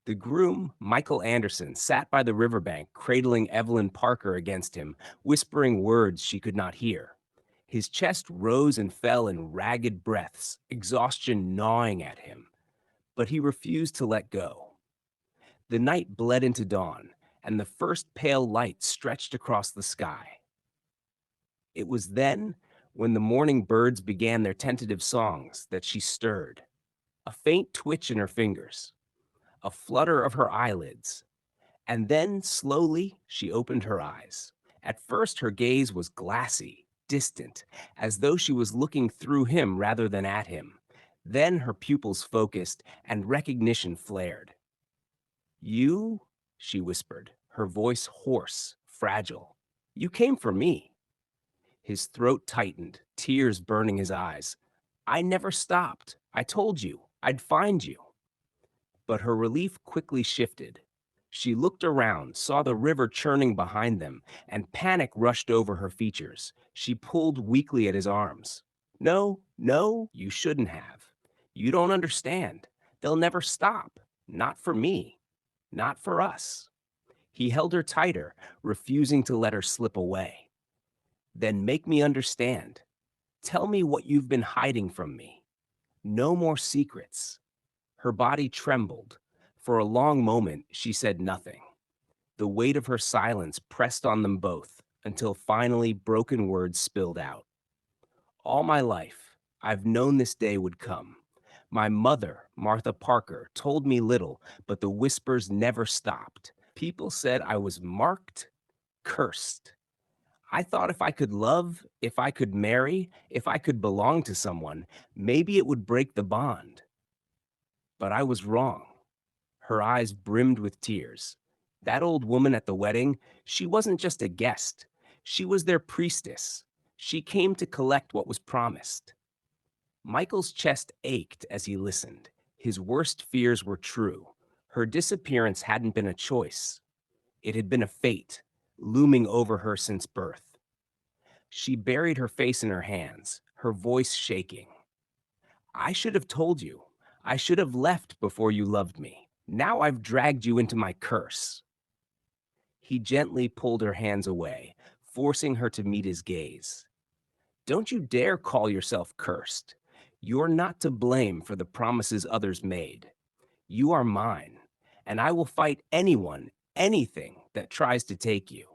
The groom, Michael Anderson, sat by the riverbank, cradling Evelyn Parker against him, whispering words she could not hear. His chest rose and fell in ragged breaths, exhaustion gnawing at him, but he refused to let go. The night bled into dawn, and the first pale light stretched across the sky. It was then, when the morning birds began their tentative songs, that she stirred. A faint twitch in her fingers, a flutter of her eyelids, and then slowly she opened her eyes. At first, her gaze was glassy, distant, as though she was looking through him rather than at him. Then her pupils focused, and recognition flared. You, she whispered, her voice hoarse, fragile. You came for me. His throat tightened, tears burning his eyes. I never stopped. I told you, I'd find you. But her relief quickly shifted. She looked around, saw the river churning behind them, and panic rushed over her features. She pulled weakly at his arms. No, no, you shouldn't have. You don't understand. They'll never stop. Not for me. Not for us. He held her tighter, refusing to let her slip away. Then make me understand. Tell me what you've been hiding from me. No more secrets. Her body trembled. For a long moment, she said nothing. The weight of her silence pressed on them both until finally broken words spilled out. All my life, I've known this day would come. My mother, Martha Parker, told me little, but the whispers never stopped. People said I was marked, cursed. I thought if I could love, if I could marry, if I could belong to someone, maybe it would break the bond. But I was wrong. Her eyes brimmed with tears. That old woman at the wedding, she wasn't just a guest. She was their priestess. She came to collect what was promised. Michael's chest ached as he listened. His worst fears were true. Her disappearance hadn't been a choice. It had been a fate, looming over her since birth. She buried her face in her hands, her voice shaking. I should have told you. I should have left before you loved me. Now I've dragged you into my curse. He gently pulled her hands away, forcing her to meet his gaze. Don't you dare call yourself cursed. You're not to blame for the promises others made. You are mine, and I will fight anyone, anything that tries to take you.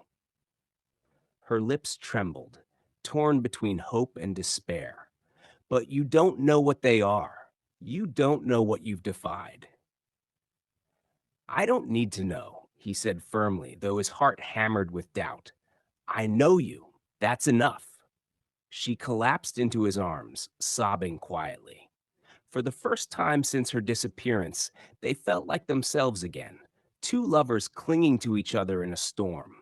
Her lips trembled, torn between hope and despair. But you don't know what they are. You don't know what you've defied. I don't need to know, he said firmly, though his heart hammered with doubt. I know you. That's enough. She collapsed into his arms, sobbing quietly. For the first time since her disappearance, they felt like themselves again, two lovers clinging to each other in a storm.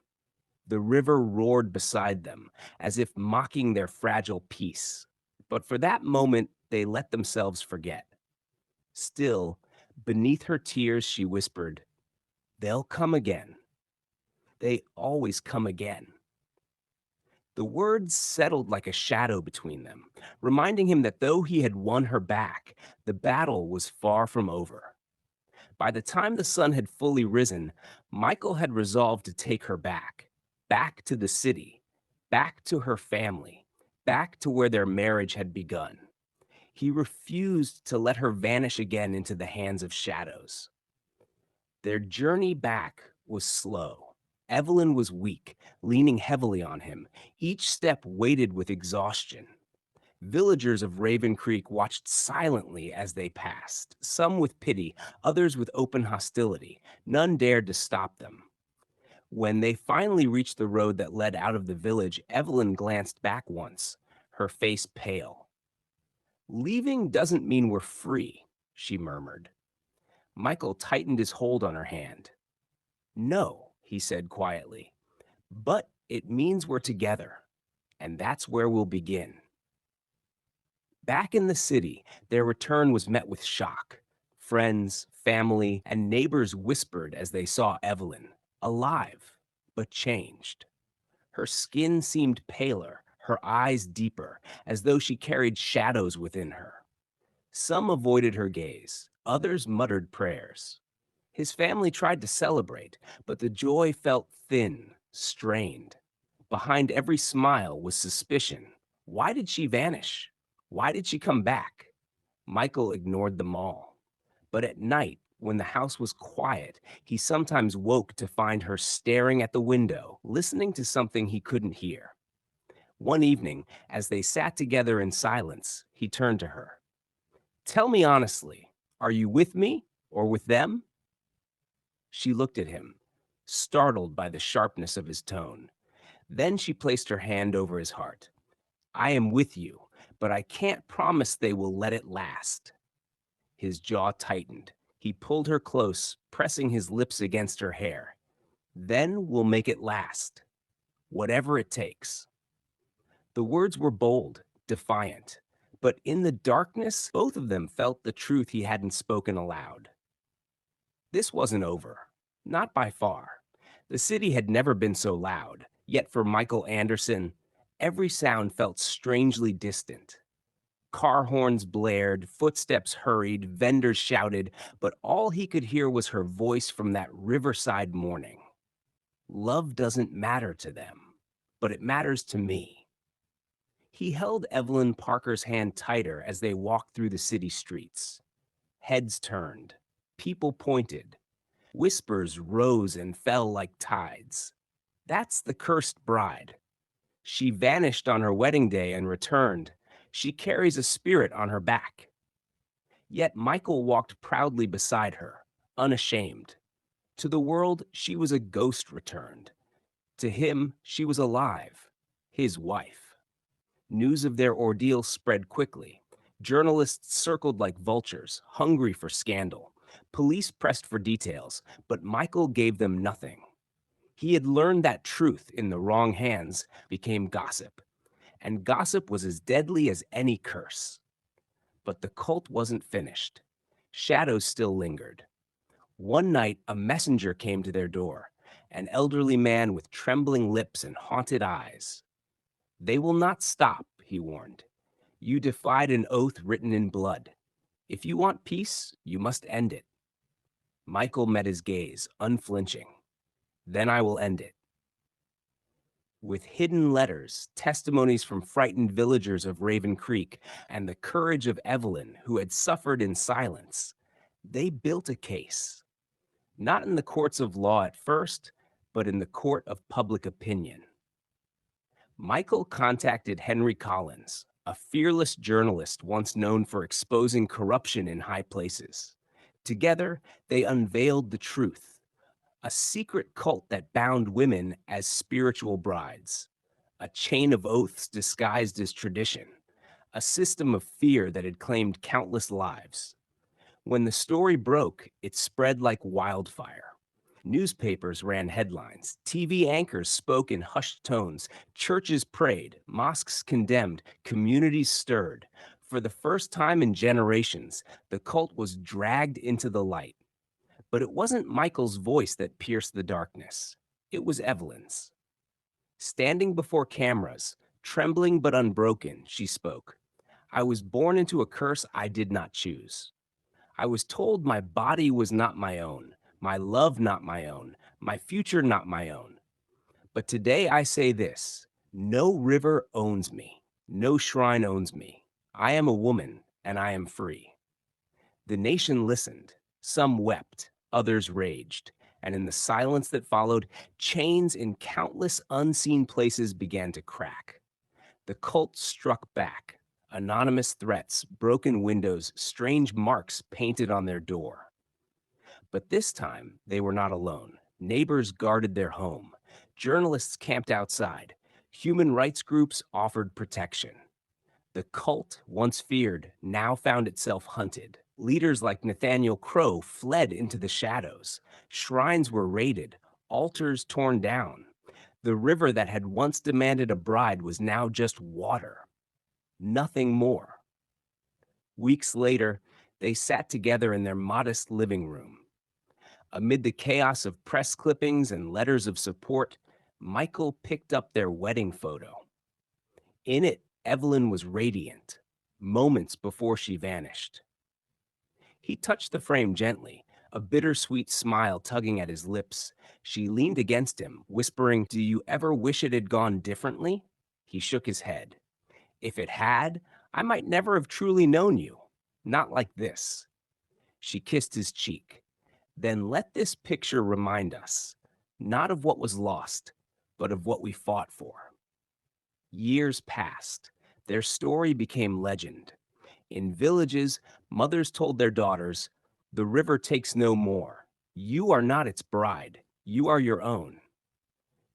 The river roared beside them, as if mocking their fragile peace. But for that moment, they let themselves forget. Still, beneath her tears, she whispered, they'll come again. They always come again. The words settled like a shadow between them, reminding him that though he had won her back, the battle was far from over. By the time the sun had fully risen, Michael had resolved to take her back, back to the city, back to her family, back to where their marriage had begun. He refused to let her vanish again into the hands of shadows. Their journey back was slow. Evelyn was weak, leaning heavily on him, each step weighted with exhaustion. Villagers of Raven Creek watched silently as they passed, some with pity, others with open hostility. None dared to stop them. When they finally reached the road that led out of the village, Evelyn glanced back once, her face pale. Leaving doesn't mean we're free, she murmured. Michael tightened his hold on her hand. No, he said quietly, but it means we're together, and that's where we'll begin. Back in the city, their return was met with shock. Friends, family, and neighbors whispered as they saw Evelyn, alive, but changed. Her skin seemed paler, her eyes deeper, as though she carried shadows within her. Some avoided her gaze, others muttered prayers. His family tried to celebrate, but the joy felt thin, strained. Behind every smile was suspicion. Why did she vanish? Why did she come back? Michael ignored them all. But at night, when the house was quiet, he sometimes woke to find her staring at the window, listening to something he couldn't hear. One evening, as they sat together in silence, he turned to her. Tell me honestly, are you with me or with them? She looked at him, startled by the sharpness of his tone. Then she placed her hand over his heart. I am with you, but I can't promise they will let it last. His jaw tightened. He pulled her close, pressing his lips against her hair. Then we'll make it last, whatever it takes. The words were bold, defiant, but in the darkness, both of them felt the truth he hadn't spoken aloud. This wasn't over, not by far. The city had never been so loud, yet for Michael Anderson, every sound felt strangely distant. Car horns blared, footsteps hurried, vendors shouted, but all he could hear was her voice from that riverside morning. Love doesn't matter to them, but it matters to me. He held Evelyn Parker's hand tighter as they walked through the city streets. Heads turned, people pointed, whispers rose and fell like tides. That's the cursed bride. She vanished on her wedding day and returned. She carries a spirit on her back. Yet Michael walked proudly beside her, unashamed. To the world, she was a ghost returned. To him, she was alive, his wife. News of their ordeal spread quickly. Journalists circled like vultures, hungry for scandal. Police pressed for details, but Michael gave them nothing. He had learned that truth in the wrong hands became gossip, and gossip was as deadly as any curse. But the cult wasn't finished. Shadows still lingered. One night, a messenger came to their door, an elderly man with trembling lips and haunted eyes. They will not stop, he warned. You defied an oath written in blood. If you want peace, you must end it. Michael met his gaze, unflinching. Then I will end it. With hidden letters, testimonies from frightened villagers of Raven Creek, and the courage of Evelyn, who had suffered in silence, they built a case. Not in the courts of law at first, but in the court of public opinion. Michael contacted Henry Collins, a fearless journalist once known for exposing corruption in high places. Together, they unveiled the truth. A secret cult that bound women as spiritual brides, a chain of oaths disguised as tradition, a system of fear that had claimed countless lives. When the story broke, it spread like wildfire. Newspapers ran headlines, TV anchors spoke in hushed tones, churches prayed, mosques condemned, communities stirred. For the first time in generations, the cult was dragged into the light. But it wasn't Michael's voice that pierced the darkness. It was Evelyn's. Standing before cameras, trembling but unbroken, she spoke. I was born into a curse I did not choose. I was told my body was not my own, my love not my own, my future not my own. But today I say this, no river owns me, no shrine owns me. I am a woman and I am free. The nation listened. Some wept, others raged, and in the silence that followed, chains in countless unseen places began to crack. The cult struck back. Anonymous threats, broken windows, strange marks painted on their door. But this time, they were not alone. Neighbors guarded their home. Journalists camped outside. Human rights groups offered protection. The cult, once feared, now found itself hunted. Leaders like Nathaniel Crow fled into the shadows. Shrines were raided, altars torn down. The river that had once demanded a bride was now just water. Nothing more. Weeks later, they sat together in their modest living room. Amid the chaos of press clippings and letters of support, Michael picked up their wedding photo. In it, Evelyn was radiant, moments before she vanished. He touched the frame gently, a bittersweet smile tugging at his lips. She leaned against him, whispering, "Do you ever wish it had gone differently?" He shook his head. "If it had, I might never have truly known you. Not like this." She kissed his cheek. "Then let this picture remind us, not of what was lost, but of what we fought for." Years passed. Their story became legend. In villages, mothers told their daughters, "The river takes no more. You are not its bride. You are your own."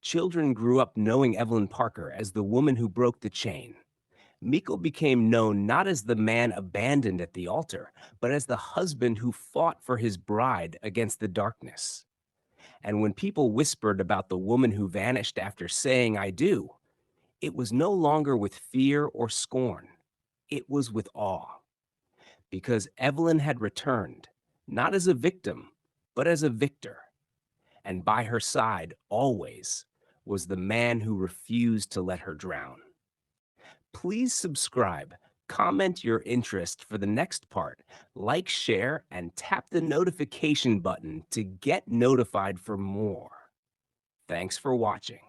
Children grew up knowing Evelyn Parker as the woman who broke the chain. Mikkel became known not as the man abandoned at the altar, but as the husband who fought for his bride against the darkness. And when people whispered about the woman who vanished after saying "I do," it was no longer with fear or scorn. It was with awe, because Evelyn had returned, not as a victim, but as a victor. And by her side, always, was the man who refused to let her drown. Please subscribe, comment your interest for the next part, like, share, and tap the notification button to get notified for more. Thanks for watching.